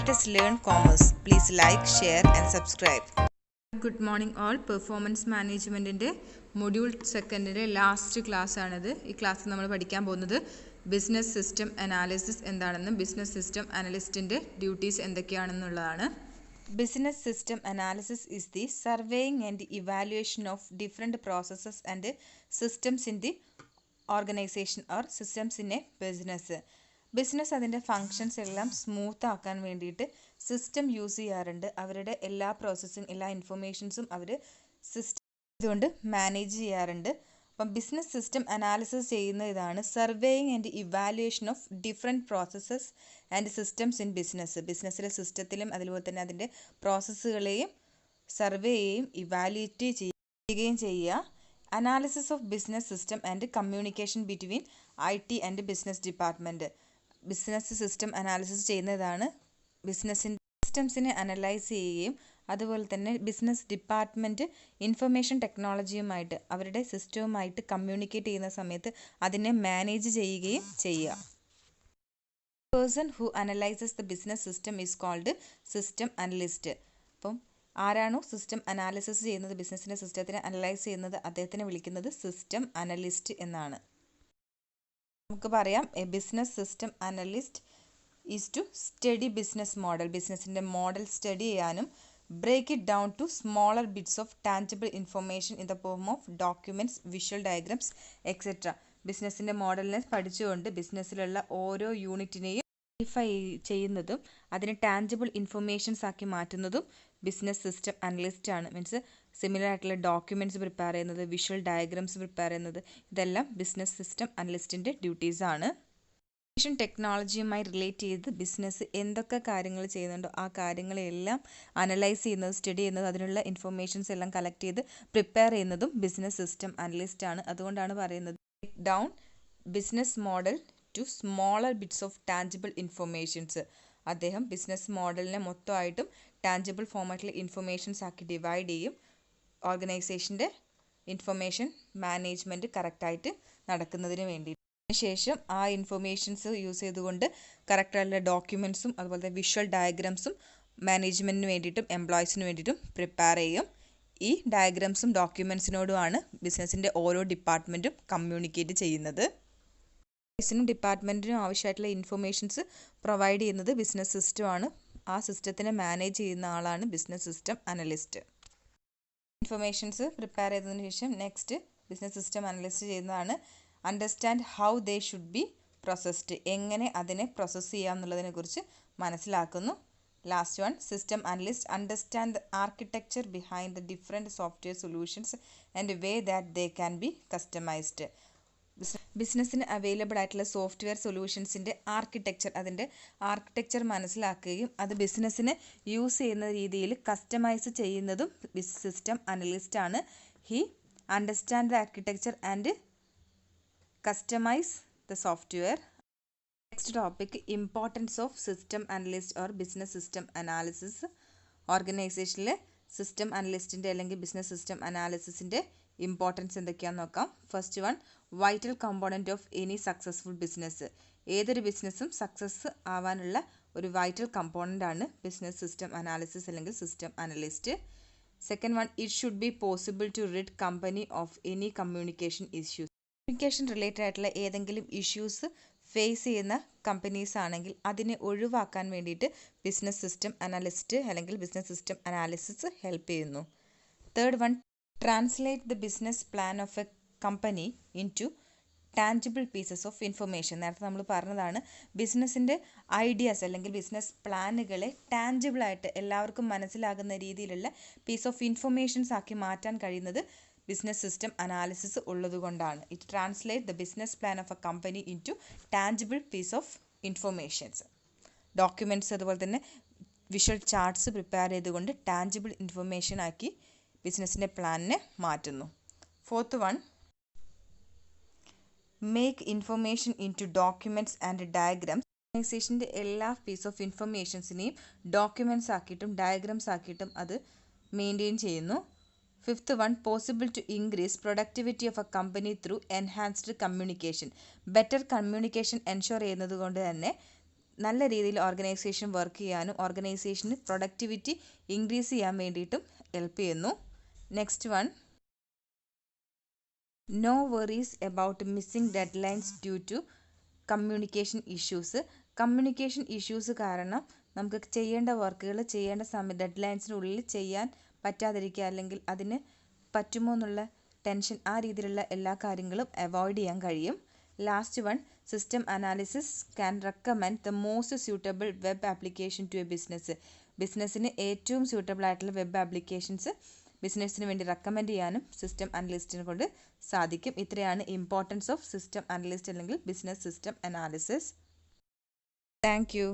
Let us learn commerce. Please like, share and subscribe. Good morning all. Performance Management module സെക്കൻഡിൻ്റെ last class ആണിത്. ഈ ക്ലാസ്സിൽ നമ്മൾ പഠിക്കാൻ പോകുന്നത് ബിസിനസ് സിസ്റ്റം അനാലിസിസ് എന്താണെന്നും ബിസിനസ് സിസ്റ്റം അനലിസ്റ്റിൻ്റെ ഡ്യൂട്ടീസ് എന്തൊക്കെയാണെന്നുള്ളതാണ്. Business system analysis is the surveying and evaluation of different processes and systems in the organization or systems in a business. Business അതിൻ്റെ ഫങ്ഷൻസ് എല്ലാം സ്മൂത്ത് ആക്കാൻ വേണ്ടിയിട്ട് സിസ്റ്റം യൂസ് ചെയ്യാറുണ്ട്. അവരുടെ എല്ലാ പ്രോസസ്സിങ് എല്ലാ ഇൻഫർമേഷൻസും അവർ സിസ്റ്റം ഇതുകൊണ്ട് മാനേജ് ചെയ്യാറുണ്ട്. അപ്പം ബിസിനസ് സിസ്റ്റം അനാലിസിസ് ചെയ്യുന്ന ഇതാണ് surveying and evaluation of different processes and systems in ബിസിനസ്സിലെ സിസ്റ്റത്തിലും അതുപോലെ തന്നെ അതിൻ്റെ പ്രോസസ്സുകളെയും സർവേ ചെയ്യുകയും ഇവാലുവേറ്റ് ചെയ്യുകയും ചെയ്യുക. Analysis of business system and communication between IT and business department. Business system analysis ചെയ്യുന്നതാണ്. ബിസിനസ്സിൻ്റെ സിസ്റ്റംസിനെ അനലൈസ് ചെയ്യുകയും അതുപോലെ തന്നെ ബിസിനസ് ഡിപ്പാർട്ട്മെൻറ്റ് ഇൻഫർമേഷൻ ടെക്നോളജിയുമായിട്ട് അവരുടെ സിസ്റ്റവുമായിട്ട് കമ്മ്യൂണിക്കേറ്റ് ചെയ്യുന്ന സമയത്ത് അതിനെ മാനേജ് ചെയ്യുകയും ചെയ്യുക. Person who analyses the business system is called system analyst. അപ്പം ആരാണോ സിസ്റ്റം അനാലിസിസ് ചെയ്യുന്നത്, ബിസിനസ്സിൻ്റെ സിസ്റ്റത്തിനെ അനലൈസ് ചെയ്യുന്നത്, അദ്ദേഹത്തിനെ വിളിക്കുന്നത് സിസ്റ്റം അനലിസ്റ്റ് എന്നാണ്. നമുക്ക് പറയാം a business system analyst is to study business model. ബിസിനസ്സിൻ്റെ മോഡൽ സ്റ്റഡി ചെയ്യാനും break it down to smaller bits of tangible information in the form of documents, visual diagrams etcetera. ബിസിനസ്സിൻ്റെ മോഡലിനെ പഠിച്ചുകൊണ്ട് ബിസിനസ്സിലുള്ള ഓരോ യൂണിറ്റിനെയും ഐഡൻറ്റിഫൈ ചെയ്യുന്നതും അതിനെ ടാഞ്ചിബിൾ ഇൻഫർമേഷൻസ് ആക്കി മാറ്റുന്നതും business system analyst ആണ്. മീൻസ് സിമിലർ ആയിട്ടുള്ള ഡോക്യുമെൻറ്റ്സ് പ്രിപ്പയർ ചെയ്യുന്നത്, വിഷ്വൽ ഡയഗ്രാംസ് പ്രിപ്പയർ ചെയ്യുന്നത്, ഇതെല്ലാം ബിസിനസ് സിസ്റ്റം അനലിസ്റ്റിൻ്റെ ഡ്യൂട്ടീസാണ്. ഇൻഫർമേഷൻ ടെക്നോളജിയുമായി റിലേറ്റ് ചെയ്ത് ബിസിനസ് എന്തൊക്കെ കാര്യങ്ങൾ ചെയ്യുന്നുണ്ടോ ആ കാര്യങ്ങളെല്ലാം അനലൈസ് ചെയ്യുന്നത്, സ്റ്റഡി ചെയ്യുന്നത്, അതിനുള്ള ഇൻഫർമേഷൻസ് എല്ലാം കളക്ട് ചെയ്ത് പ്രിപ്പയർ ചെയ്യുന്നതും ബിസിനസ് സിസ്റ്റം അനലിസ്റ്റ് ആണ്. അതുകൊണ്ടാണ് പറയുന്നത് break down business model to smaller bits of tangible informations. അദ്ദേഹം ബിസിനസ് മോഡലിനെ മൊത്തമായിട്ടും ടാഞ്ചിബിൾ ഫോമാറ്റിലെ ഇൻഫർമേഷൻസ് ആക്കി ഡിവൈഡ് ചെയ്യും. ഓർഗനൈസേഷൻ്റെ ഇൻഫർമേഷൻ മാനേജ്മെൻറ്റ് കറക്റ്റായിട്ട് നടക്കുന്നതിന് വേണ്ടി ശേഷം ആ ഇൻഫർമേഷൻസ് യൂസ് ചെയ്തുകൊണ്ട് കറക്റ്റായിട്ടുള്ള ഡോക്യുമെൻറ്റ്സും അതുപോലെ വിഷ്വൽ ഡയഗ്രാംസും മാനേജ്മെൻറ്റിന് വേണ്ടിയിട്ടും എംപ്ലോയീസിന് വേണ്ടിയിട്ടും പ്രിപ്പയർ ചെയ്യും. ഈ ഡയഗ്രാംസും ഡോക്യുമെൻറ്റ്സിനോടുമാണ് ബിസിനസ്സിൻ്റെ ഓരോ ഡിപ്പാർട്ട്മെൻറ്റും കമ്മ്യൂണിക്കേറ്റ് ചെയ്യുന്നത്. ബിസിനസ് ഡിപ്പാർട്ട്മെൻറ്റിനും ആവശ്യമായിട്ടുള്ള ഇൻഫർമേഷൻസ് പ്രൊവൈഡ് ചെയ്യുന്നത് ബിസിനസ് സിസ്റ്റമാണ്. ആ സിസ്റ്റത്തിനെ മാനേജ് ചെയ്യുന്ന ആളാണ് business system analyst. Informations prepare ചെയ്തതിന് ശേഷം നെക്സ്റ്റ് ബിസിനസ് സിസ്റ്റം അനലിസ്റ്റ് ചെയ്യുന്നതാണ് understand how they should be processed. എങ്ങനെ അതിനെ പ്രോസസ്സ് ചെയ്യാം എന്നുള്ളതിനെ കുറിച്ച് മനസ്സിലാക്കുന്നു. Last one system analyst understand the architecture behind the different software solutions and way that they can be customized. ബിസിനസ്സിന് അവൈലബിൾ ആയിട്ടുള്ള software സൊല്യൂഷൻസിൻ്റെ ആർക്കിടെക്ചർ, അതിൻ്റെ ആർക്കിടെക്ചർ മനസ്സിലാക്കുകയും അത് ബിസിനസ്സിന് യൂസ് ചെയ്യുന്ന രീതിയിൽ കസ്റ്റമൈസ് ചെയ്യുന്നതും സിസ്റ്റം അനലിസ്റ്റ് ആണ്. He understand the architecture and customize the software. Next topic importance of system analyst or business system analysis. ഓർഗനൈസേഷനിലെ സിസ്റ്റം അനലിസ്റ്റിൻ്റെ അല്ലെങ്കിൽ ബിസിനസ് സിസ്റ്റം അനാലിസിസിൻ്റെ ഇമ്പോർട്ടൻസ് എന്തൊക്കെയാണെന്ന് നോക്കാം. First one, vital component of any successful business. ഏതൊരു ബിസിനസ്സും success ആവാനുള്ള ഒരു വൈറ്റൽ കമ്പോണൻ്റ് ആണ് ബിസിനസ് സിസ്റ്റം അനാലിസിസ് അല്ലെങ്കിൽ system analyst. Second one, it should be possible to rid company of any communication issues. Communication related ആയിട്ടുള്ള ഏതെങ്കിലും issues face ചെയ്യുന്ന companies ആണെങ്കിൽ അതിനെ ഒഴിവാക്കാൻ വേണ്ടിയിട്ട് ബിസിനസ് സിസ്റ്റം അനലിസ്റ്റ് അല്ലെങ്കിൽ ബിസിനസ് സിസ്റ്റം അനാലിസിസ് ഹെൽപ്പ് ചെയ്യുന്നു. Third one, translate the business plan of a company into tangible pieces of information. നേരത്തെ നമ്മൾ പറഞ്ഞതാണ് ബിസിനസ്സിൻ്റെ ഐഡിയാസ് അല്ലെങ്കിൽ ബിസിനസ് പ്ലാനുകളെ ടാഞ്ചിബിളായിട്ട് എല്ലാവർക്കും മനസ്സിലാകുന്ന രീതിയിലുള്ള പീസ് ഓഫ് ഇൻഫർമേഷൻസ് ആക്കി മാറ്റാൻ കഴിയുന്നത് ബിസിനസ് സിസ്റ്റം അനാലിസിസ് ഉള്ളതുകൊണ്ടാണ്. It translate the business plan of a company into tangible piece of informations. Documents അതുപോലെ തന്നെ വിഷ്വൽ ചാർട്ട്സ് പ്രിപ്പയർ ചെയ്തുകൊണ്ട് ടാഞ്ചിബിൾ ഇൻഫർമേഷൻ ആക്കി ബിസിനസ്സിൻ്റെ പ്ലാനിനെ മാറ്റുന്നു. Fourth one, make information into documents and diagrams. ഓർഗനൈസേഷൻ്റെ എല്ലാ പീസ് ഓഫ് ഇൻഫർമേഷൻസിനെയും ഡോക്യുമെൻറ്റ്സ് ആക്കിയിട്ടും ഡയഗ്രാംസ് ആക്കിയിട്ടും അത് മെയിൻറ്റെയിൻ ചെയ്യുന്നു. Fifth one, possible to increase productivity of a company through enhanced communication. Better communication ensure ചെയ്യുന്നത് കൊണ്ട് തന്നെ നല്ല രീതിയിൽ ഓർഗനൈസേഷൻ വർക്ക് ചെയ്യാനും ഓർഗനൈസേഷന് പ്രൊഡക്ടിവിറ്റി ഇൻക്രീസ് ചെയ്യാൻ വേണ്ടിയിട്ടും ഹെൽപ്പ് ചെയ്യുന്നു. Next one, no worries about missing deadlines due to communication issues. Communication issues കാരണം നമുക്ക് ചെയ്യേണ്ട വർക്കുകൾ ചെയ്യേണ്ട ഡെഡ് ലൈൻസിനുള്ളിൽ ചെയ്യാൻ പറ്റാതിരിക്കുക, അല്ലെങ്കിൽ അതിന് പറ്റുമോ എന്നുള്ള ടെൻഷൻ, ആ രീതിയിലുള്ള എല്ലാ കാര്യങ്ങളും അവോയ്ഡ് ചെയ്യാൻ കഴിയും. Last one, system analysis can recommend the most suitable web application to a business. ബിസിനസ്സിന് ഏറ്റവും സ്യൂട്ടബിൾ ആയിട്ടുള്ള വെബ് ആപ്ലിക്കേഷൻസ് ബിസിനസ്സിന് വേണ്ടി റെക്കമെൻഡ് ചെയ്യാനും സിസ്റ്റം അനലിസ്റ്റിനെ കൊണ്ട് സാധിക്കും. ഇത്രയാണ് ഇമ്പോർട്ടൻസ് ഓഫ് സിസ്റ്റം അനലിസ്റ്റ് അല്ലെങ്കിൽ business system analysis. Thank you.